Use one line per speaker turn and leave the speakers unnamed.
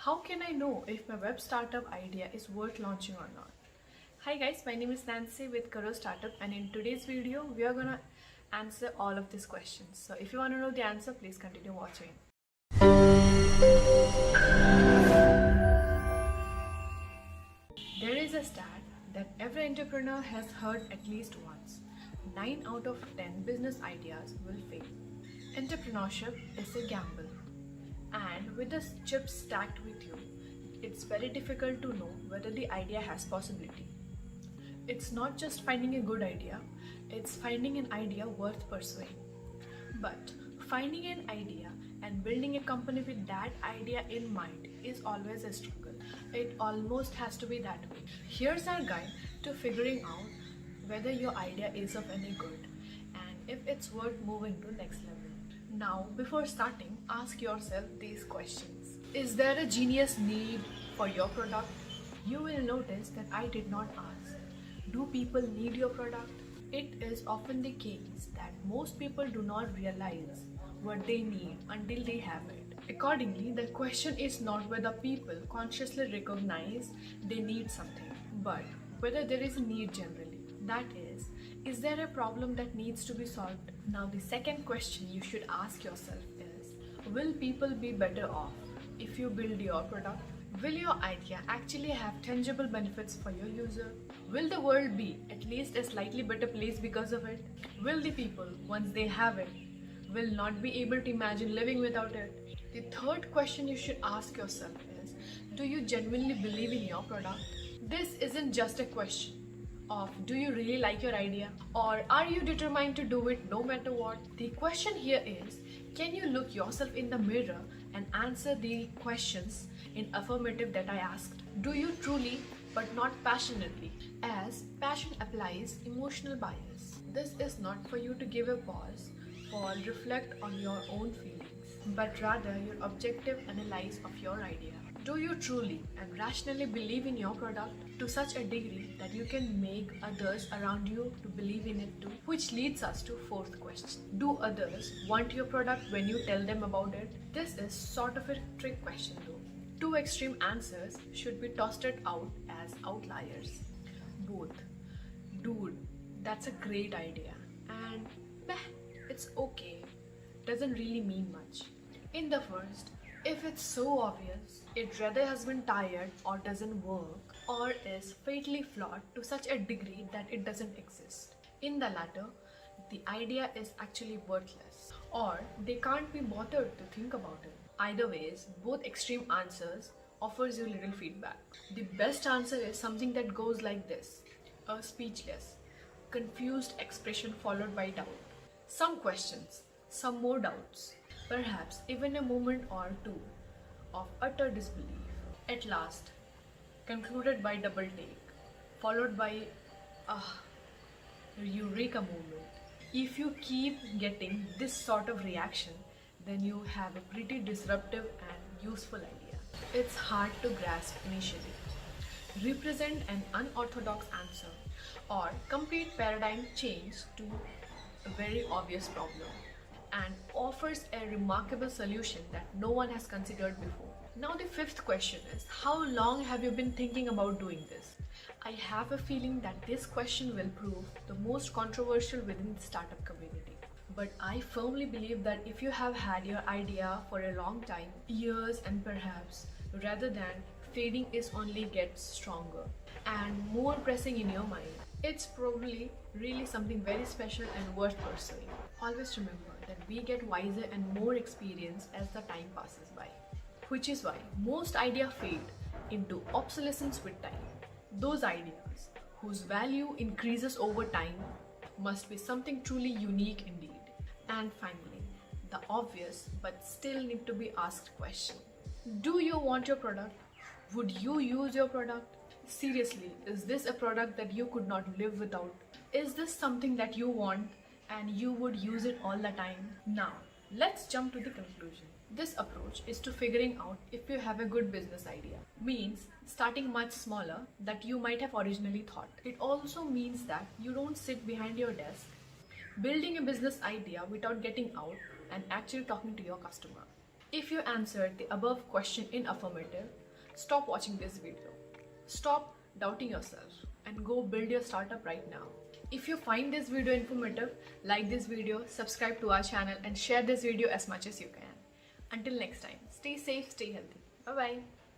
How can I know if my web startup idea is worth launching or not? Hi guys, my name is Nancy with Karo Startup, and in today's video we are gonna answer all of these questions. So if you want to know the answer, please continue watching. There is a stat that every entrepreneur has heard at least once. 9 out of 10 business ideas will fail. Entrepreneurship is a gamble. And with the chips stacked with you, it's very difficult to know whether the idea has possibility. It's not just finding a good idea, it's finding an idea worth pursuing. But finding an idea and building a company with that idea in mind is always a struggle. It almost has to be that way. Here's our guide to figuring out whether your idea is of any good and if it's worth moving to next level. Now, before starting, ask yourself these questions. Is there a genius need for your product? You will notice that I did not ask, do people need your product? It is often the case that most people do not realize what they need until they have it. Accordingly, the question is not whether people consciously recognize they need something, but whether there is a need generally. That is there a problem that needs to be solved? Now, the second question you should ask yourself is, will people be better off if you build your product? Will your idea actually have tangible benefits for your user? Will the world be at least a slightly better place because of it? Will the people, once they have it, will not be able to imagine living without it? The third question you should ask yourself is, do you genuinely believe in your product? This isn't just a question of do you really like your idea, or are you determined to do it no matter what? The question here is, can you look yourself in the mirror and answer the questions in affirmative that I asked? Do you truly but not passionately, as passion applies emotional bias? This is not for you to give a pause or reflect on your own feelings, but rather your objective analysis of your idea. Do you truly and rationally believe in your product to such a degree that you can make others around you to believe in it too? Which leads us to fourth question. Do others want your product when you tell them about it? This is sort of a trick question though. Two extreme answers should be tossed out as outliers. Both. Dude, that's a great idea. And meh, it's okay. Doesn't really mean much. In the first, if it's so obvious, it rather has been tired or doesn't work, or is fatally flawed to such a degree that it doesn't exist. In the latter, the idea is actually worthless, or they can't be bothered to think about it. Either ways, both extreme answers offers you little feedback. The best answer is something that goes like this: a speechless, confused expression followed by doubt. Some questions, some more doubts, perhaps even a moment or two of utter disbelief. At last, concluded by double take, followed by eureka moment. If you keep getting this sort of reaction, then you have a pretty disruptive and useful idea. It's hard to grasp initially. Represent an unorthodox answer or complete paradigm change to a very obvious problem, and offers a remarkable solution that no one has considered before. Now the fifth question is, how long have you been thinking about doing this? I have a feeling that this question will prove the most controversial within the startup community. But I firmly believe that if you have had your idea for a long time, years and perhaps, rather than fading is only gets stronger and more pressing in your mind, it's probably really something very special and worth pursuing. Always remember that we get wiser and more experienced as the time passes by, which is why most ideas fade into obsolescence with time. Those ideas whose value increases over time must be something truly unique indeed. And finally, the obvious but still need to be asked question. Do you want your product? Would you use your product? Seriously, is this a product that you could not live without? Is this something that you want and you would use it all the time? Now, let's jump to the conclusion. This approach is to figuring out if you have a good business idea. Means starting much smaller than you might have originally thought. It also means that you don't sit behind your desk building a business idea without getting out and actually talking to your customer. If you answered the above question in affirmative, stop watching this video. Stop doubting yourself and go build your startup right now. If you find this video informative, like this video, subscribe to our channel and share this video as much as you can. Until next time, stay safe, stay healthy. Bye bye.